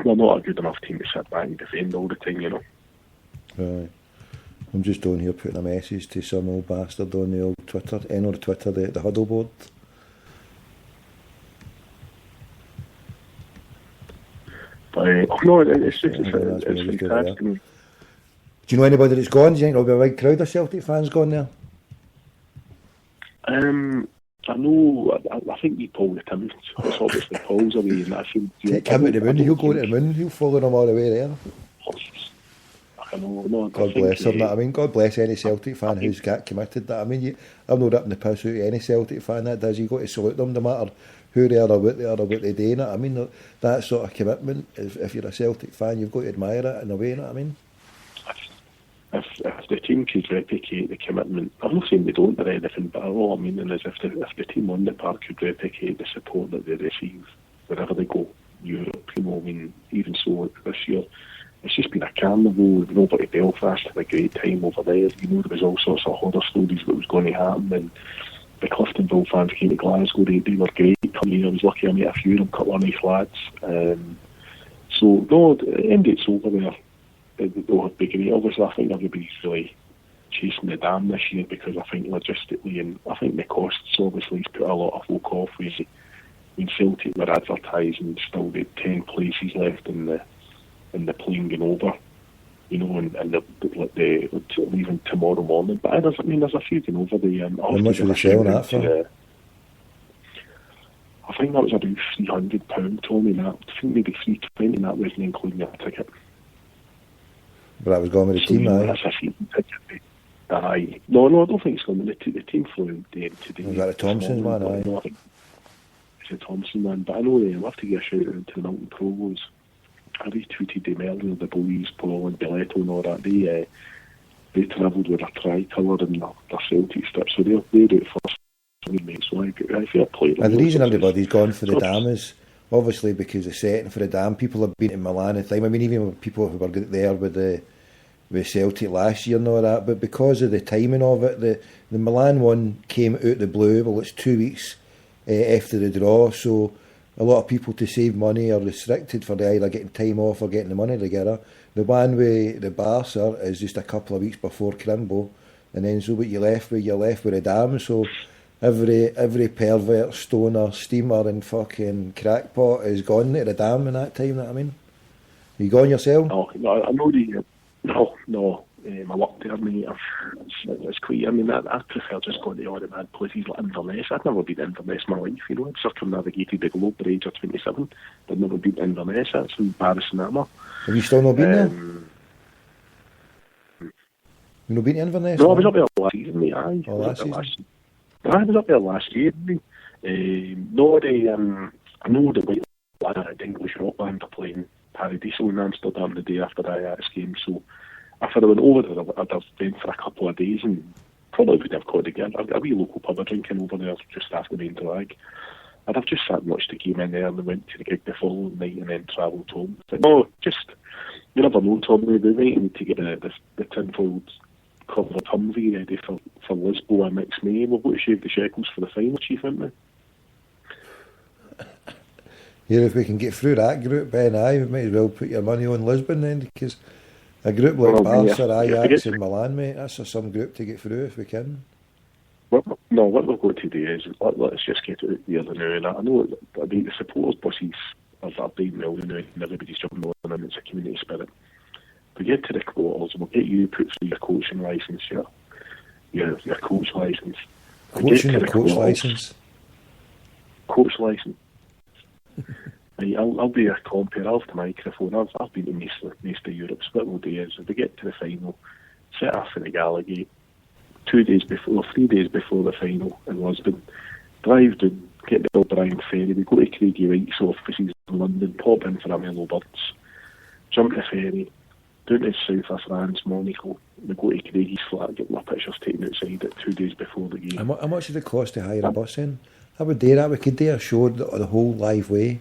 we're not a good enough team to sit back and defend all the time, you know. Right. I'm just on here putting a message to some old bastard on the old Twitter, the huddle board. But no, it's fantastic. Do you know anybody that's gone? Do you think there'll be a big crowd of Celtic fans gone there? I know. I think you Paul the Timmins. It's obviously Paul's away, and I think take him to the moon. He'll go to the moon. He'll follow them all the way there. I know. No, God bless him. I mean, God bless any Celtic fan who's got committed. That I mean, I'm not ripping the piss out of any Celtic fan that does. You got to salute them, no matter who they are or what they are or what they do. I mean, that sort of commitment. If you're a Celtic fan, you've got to admire it in a way. I mean. If the team could replicate the commitment, I'm not saying they don't or anything, but all I'm meaning is if the team on the park could replicate the support that they receive wherever they go, Europe, you know, I mean, even so this year, it's just been a carnival. We've been over to Belfast, had a great time over there. You know, there was all sorts of horror stories what was going to happen, and the Cliftonville fans came to Glasgow, they were great coming here. I was lucky I met a few of them, a couple of nice lads. So, no, the end it's over there. They'll have big great. Obviously, I think everybody's really chasing the dam this year because I think logistically and I think the costs obviously has put a lot of folk off. When Celtic were advertising still the 10 places left in the plane going over, you know, and the leaving tomorrow morning. But there's a few going over the. How much were they selling that for? I think that was about £300, Tommy. I think maybe £320, and that wasn't including a ticket. But that was going with the team, aye? That's a season ticket. Aye. No, I don't think it's going with the team flew today. Was that the Thompson's one, aye? No, I think it's a Thompson one, but I know I'll have to give a shout out to the Milton Provos. I retweeted them earlier, the boys, Paul and Billetto and all that. They travelled with a tricolour and their Celtic strip, so they're out first. So I feel play. And the reason everybody's gone for the dam is obviously because the setting for the dam. People have been to Milan at the time. I mean, even people who were there with Celtic last year and all that, but because of the timing of it, the Milan one came out the blue. Well, it's 2 weeks after the draw, so a lot of people, to save money, are restricted for either getting time off or getting the money together. The one with the Barca is just a couple of weeks before Crimbo, and then so what you're left with a dam. So every pervert, stoner, steamer and fucking crackpot is gone to the dam in that time. That I mean, you gone yourself? No, I know the no. My luck there, mate. It's quite. I mean, I prefer just going to all the bad places like Inverness. I'd never been to Inverness in my life. You know, I'd circumnavigated the globe at the age of 27. I'd never been to Inverness. That's embarrassing, that much. Have you still not been there? You not been to Inverness? No, I was up there last season, mate. Aye. Oh, last season? I was up there last year. No, I know the White Lad English rock band are playing Paradiso in Amsterdam the day after the Ajax game, so if I went over there, I'd have been for a couple of days and probably would have caught again a wee local pub of drinking over there just after the main drag. I'd have just sat and watched the game in there and then went to the gig the following night and then travelled home. But no, just, you never know, Tommy, we might need to get the tinfoiled covered Humvee ready for Lisboa next May. We've got to shave the shekels for the final, Chief, haven't we? Yeah, if we can get through that group, Ben, we might as well put your money on Lisbon then, because a group like Barca, Ajax and Milan, mate, that's some group to get through if we can. What we've got to do is, let's just get it there now. And I know, the supporters buses are doing well now and everybody's jumping on and it's a community spirit. We get to the quarters and we'll get you put through your coaching licence, your coach licence. Coaching or coach licence? Coach licence. I'll be a compere, I'll have the microphone. I've been to most of Europe, so what we'll do is, if we get to the final, set off in the Gallagate, 3 days before the final in Lisbon, drive down, get the O'Brien ferry, we go to Craigie Wright's offices in London, pop in for a Mellow Birds, jump the ferry, down to south of France, Monaco, we go to Craigie's flat, get my pictures taken outside it 2 days before the game. How much did it cost to hire a bus in? I would do that. We could do a show the whole live way.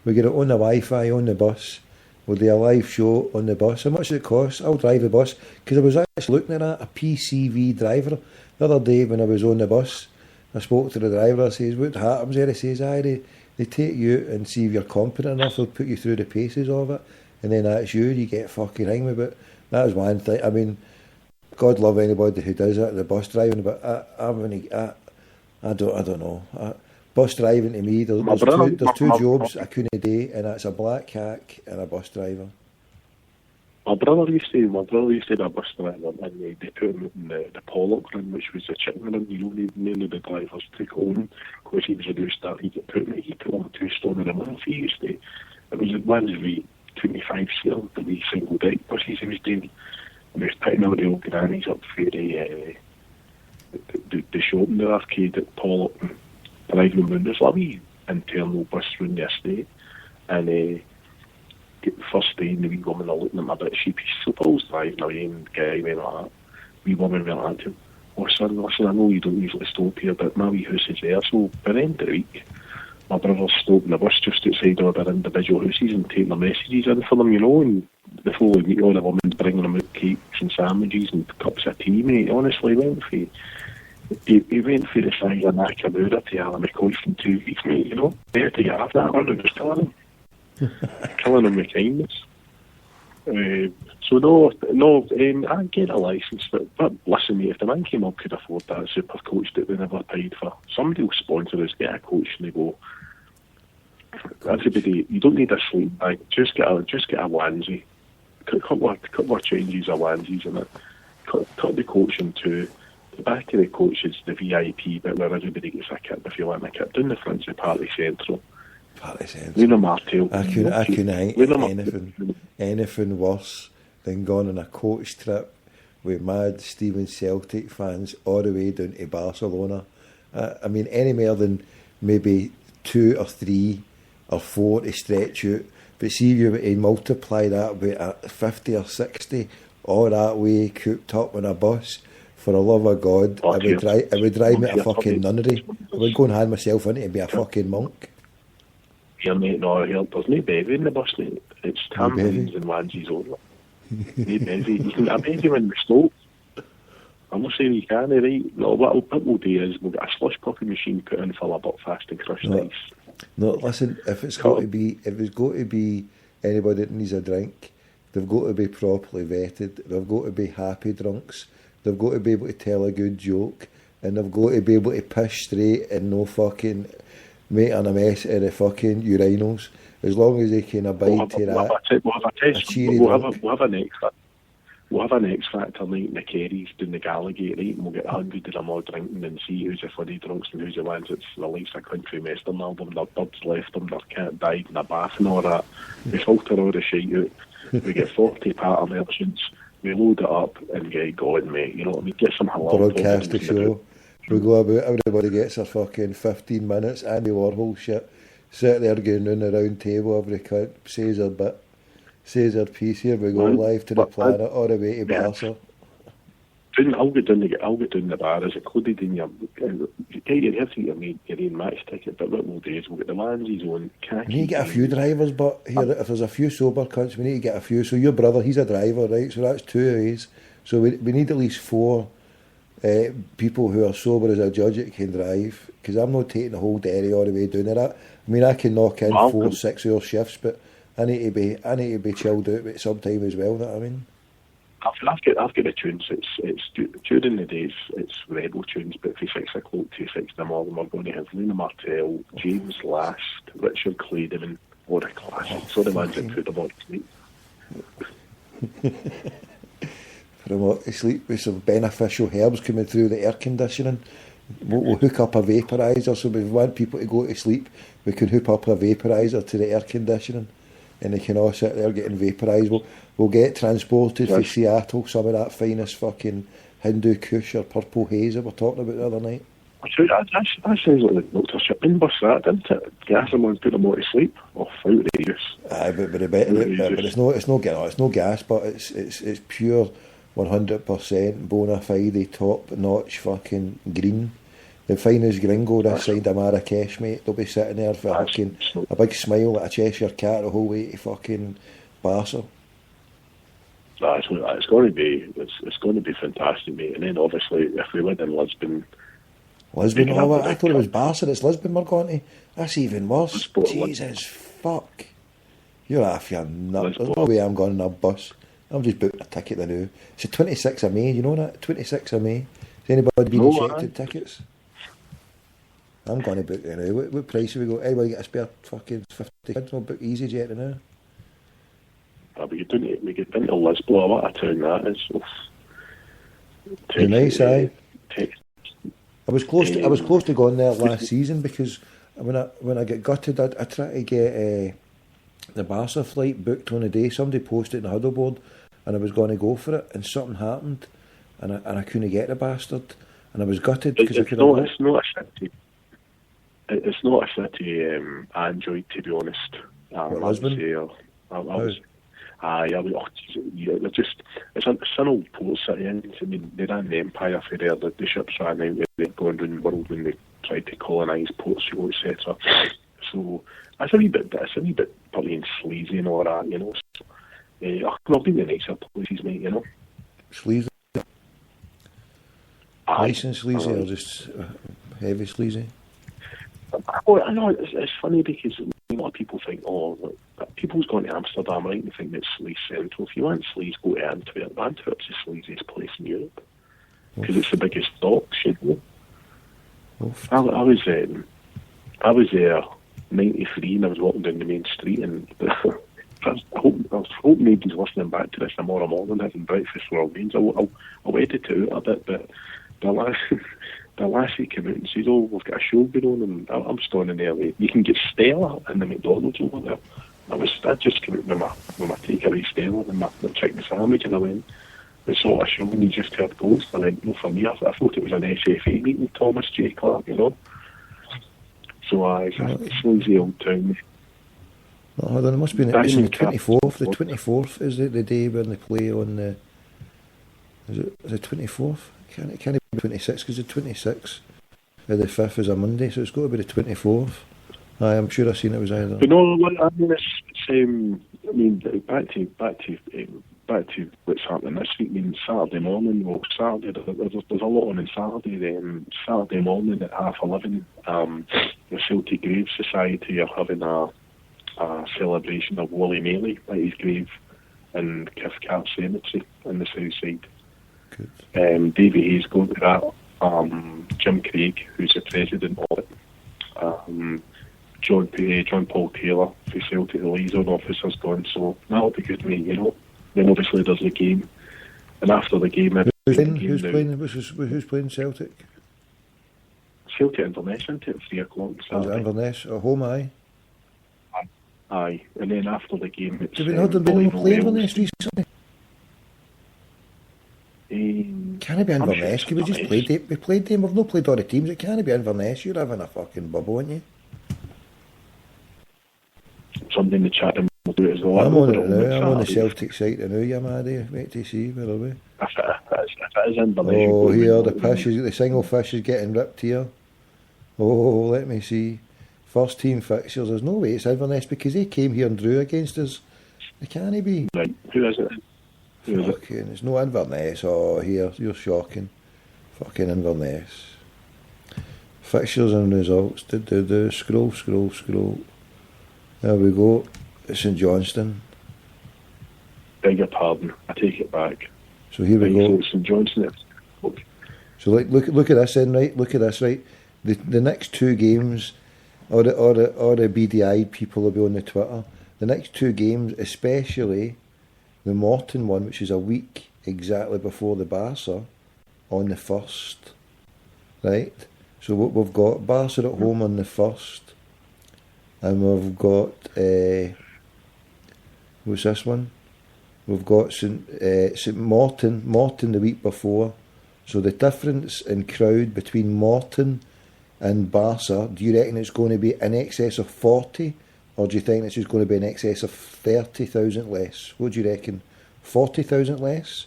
We get it on the Wi-Fi on the bus. We'll do a live show on the bus. How much does it cost? I'll drive the bus. Because I was actually looking at a PCV driver the other day when I was on the bus. I spoke to the driver. I says, what happens there? He says, They take you and see if you're competent enough, they'll put you through the paces of it, and then that's you get fucking hanged with it. That was one thing. I mean, God love anybody who does it, the bus driving, but I don't know. Bus driving to me, there's two jobs I couldn't do, and that's a black hack and a bus driver. My brother used to be a bus driver, and they put him in the Pollock run, which was the chicken run. You know, mainly the drivers take home because he was a new start. He put on 2 stone a month. He used to. It was one of the 25 seals, the wee single deck buses he was doing. And he was putting all the old grannies up for the shop in the arcade at Pollock and driving them round. There's a wee internal bus round the estate, and first day the wee woman are looking at me a bit sheepish. So Paul's driving away and the guy went like that. Wee woman went like to him, "Oh son, listen, I know you don't usually stop here, but my wee house is there." So by the end of the week, my brother's stopping the bus just outside all their individual houses and taking their messages in for them, you know, and the following week all the women bringing them out cakes and sandwiches and cups of tea, mate. Honestly, he went for the size of Nakamura to have a McCoy in 2 weeks, mate, you know. There to get after that, I was killing him. Killing him with kindness. So I get a licence, but listen, mate, if the man came up could afford that super coach that they never paid for, somebody will sponsor us, get a coach and they go, everybody, you don't need a sleep bag, just get a onesie, couple of changes of onesies in it, cut the coach in two. The back of the coach is the VIP bit where everybody gets a kit if you want a kit. Down the front's the Party Central. Luna Martel. I couldn't think anything worse than going on a coach trip with mad Steven Celtic fans all the way down to Barcelona. I mean, any more than maybe 2 or 3 or 4 to stretch out. But see if you were to multiply that with 50 or 60 all that way, cooped up on a bus, for the love of God, it would drive me to a fucking nunnery. I would go and hand myself in to be a fucking monk. Here, mate, there's no bevy in the bus, mate. It's tampons and onesies only. No bevy. You can get a bevy when we stop. I'm not saying you can, right? No, what we'll do is we'll get a slush puppy machine put in full of Buckfast and crushed ice. No, listen, if it's got to be anybody that needs a drink, they've got to be properly vetted, they've got to be happy drunks, they've got to be able to tell a good joke, and they've got to be able to piss straight and no fucking making a mess of the fucking urinals. As long as they can abide to that. We'll have an X Factor night in the Kerries down the Gallagher, right? And we'll get 100 of them all drinking and see who's the funny drunks and who's the ones that's released a country western album, their birds left them, their cat died in a bath and all that. We filter all the shit out. We get 40 part merchants. We load it up and get going, mate. You know what I mean? Get some halal. Broadcast the show. We go about, everybody gets their fucking 15 minutes, Andy Warhol shit. Sit there going round the round table, every cunt says their bit, says their piece. Here we go, live to the planet, all the way to Barca. I'll get down the bar, as included in your... You have to get your own match ticket, but what we'll do is we'll get the Lansies on. We need to get a few drivers, but here, if there's a few sober cunts, we need to get a few. So your brother, he's a driver, right? So that's 2 of his. So we need at least 4 people who are sober as a judge that can drive, because I'm not taking the whole dairy all the way down to that. I mean, I can knock in 4 6-hour shifts, but I need to be chilled out with some time as well. You know what I mean? I've got the tunes. It's during the days. It's rebel tunes, but from 6 o'clock to 6 in the morning, we're going to have Luna Martel, James Last, Richard Clayderman, all the classics, all the ones that put them on sleep. Put them on to sleep with some beneficial herbs coming through the air conditioning. We'll hook up a vaporiser, so if we want people to go to sleep, we can hook up a vaporiser to the air conditioning, and they can all sit there getting vaporised. We'll get transported from Seattle, some of that finest fucking Hindu Kush or purple haze that we were talking about the other night. That sounds like the Dr. Shipping bus, that, doesn't it? Gas them and put them all to sleep. Oh, outrageous. Aye, but it's no gas, but it's pure 100% bona fide, top notch fucking green. The finest gringo this side of Marrakesh, mate. They'll be sitting there for fucking a big smile like a Cheshire cat the whole way to fucking Barca. It's going to be fantastic, mate. And then obviously, if we live in Lisbon, Lisbon, Picking up the I big thought it was clubs. Barca, it's Lisbon we're going to. That's even worse. Sport Jesus, fuck. You're off your nut. There's Lisbon. no way I'm going on a bus. I'm just booking a ticket now. It's the 26th of May, you know that? 26th of May. Has anybody been and checked the tickets? I'm going to book it now. What price have we got? Anybody get a spare fucking 50 quid? We'll book EasyJet now. We get into Lisbon, what a town that is. It's nice, aye. I was close to going there last season because when I get gutted, I tried to get the Barca flight booked on a day. Somebody posted it in the huddle board, and I was going to go for it, and something happened, and I couldn't get the bastard, and I was gutted because I could have. It's not a city. It's not a city I enjoyed, to be honest. Lisbon? It's an old port city. I mean, they ran the empire for there. The ships ran out where they going around the world when they tried to colonise Portugal, etc. So it's a wee bit probably and sleazy and all that, you know. So, I've been to nicer places, mate, you know. Sleazy? Nice and sleazy, or just heavy sleazy? I know it's funny because a lot of people think, people's going to Amsterdam, right? And they think it's sleaze central. If you want sleaze, go to Antwerp. Antwerp's the sleaziest place in Europe because it's the biggest docks, you know. I was there 93 and I was walking down the main street and I was hoping nobody's listening back to this tomorrow morning having breakfast for all means. I'll edit it out a bit, but the lassie came out and said, we've got a show going on, and I'm standing there, you can get Stella in the McDonald's over there. I just came out with my takeaway Stella and my chicken sandwich, and I went, we saw a show and you just heard ghosts. I went, no, for me, I thought it was an SFA meeting with Thomas J. Clark, you know. So it's a sleazy old town. Hold on, it must be the 24th. The 24th is the day when they play on the... Is it the 24th? It can't be 26th because the 26th the 5th is a Monday, so it's got to be the 24th. I'm sure I've seen it was either. You know what I mean? Back to what's happening this week. I mean, Saturday morning. Well, Saturday there's a lot on Saturday. Then Saturday morning at 11:30, the Celtic Grave Society are having a celebration of Wally Maley at his grave in Cathcart Cemetery in the south side. Good. Davy Hayes going to that. Jim Craig, who's the president of it. John Paul Taylor, for Celtic, the liaison officer's gone. So that'll be good, mate, you know. Then obviously there's the game, and after the game, who's playing Celtic? Celtic Inverness, isn't it? At 3 o'clock. Inverness at home, aye. Aye, and then after the game, it's. Have we not been playing Inverness recently? Can it be Inverness? Sure we just played it. We played them. We've not played all the teams. It can't be Inverness. You're having a fucking bubble, aren't you? Something in the chat will do it as well. I'm on it now. I'm on the Celtic site now. You maddy. Wait to see. Where are we? If it is Inverness. Oh, here the single fish is getting ripped here. Oh, let me see. First team fixtures. There's no way it's Inverness because they came here and drew against us. It can't be. Right. Who is it? Fucking, it's no Inverness. Oh, here, you're shocking. Fucking Inverness. Fixtures and results. Scroll. There we go. It's St Johnstone. Beg your pardon. I take it back. So here we go. So St Johnstone. So look at this then, right? Look at this, right? The next two games, or the BDI people will be on the Twitter. The next two games, especially the Morton one, which is a week exactly before the Barca, on the 1st, right? So what we've got, Barca at home on the 1st, and we've got, what's this one? We've got St Morton the week before. So the difference in crowd between Morton and Barca, do you reckon it's going to be in excess of 40? Or do you think it's just going to be in excess of 30,000 less? What do you reckon? 40,000 less?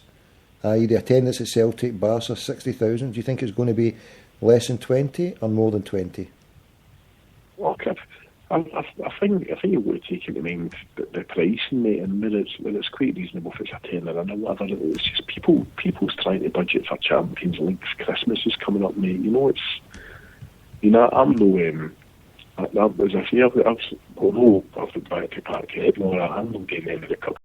The attendance at Celtic, Barca, 60,000. Do you think it's going to be less than 20 or more than 20? Okay. I think you've got to take into mind the pricing, mate, and where it's quite reasonable if it's a tenner or whatever. It's just people's trying to budget for Champions League. Christmas is coming up, mate. You know, You know, I'm no, as I say, although I've been back to Parkhead and all that, I'm not getting any of the cup